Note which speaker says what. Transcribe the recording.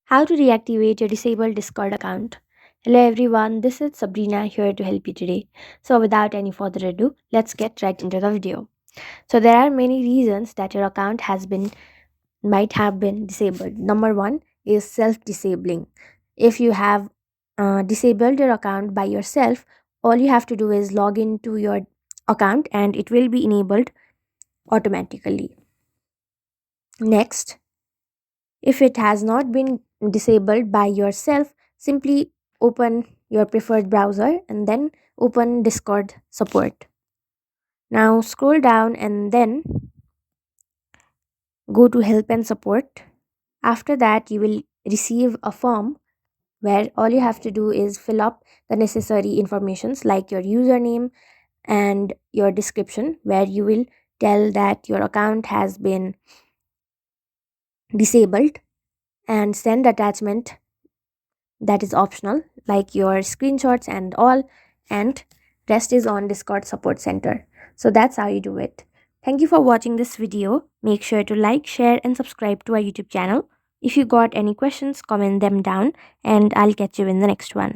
Speaker 1: How to reactivate your disabled Discord account. Hello everyone, this is Sabrina here to help you today. So without any further ado, let's get right into the video. So there are many reasons that your account might have been disabled. Number 1 is self-disabling. If you have disabled your account by yourself, all you have to do is log into your account and it will be enabled automatically. Next, if it has not been disabled by yourself, simply open your preferred browser and then open Discord support. Now scroll down and then go to help and support. After that, you will receive a form where all you have to do is fill up the necessary informations like your username and your description, where you will tell that your account has been disabled, and send attachment that is optional like your screenshots and all, and rest is on Discord support center. So that's how you do it. Thank you for watching this video. Make sure to like, share and subscribe to our YouTube channel. If you got any questions, comment them down and I'll catch you in the next one.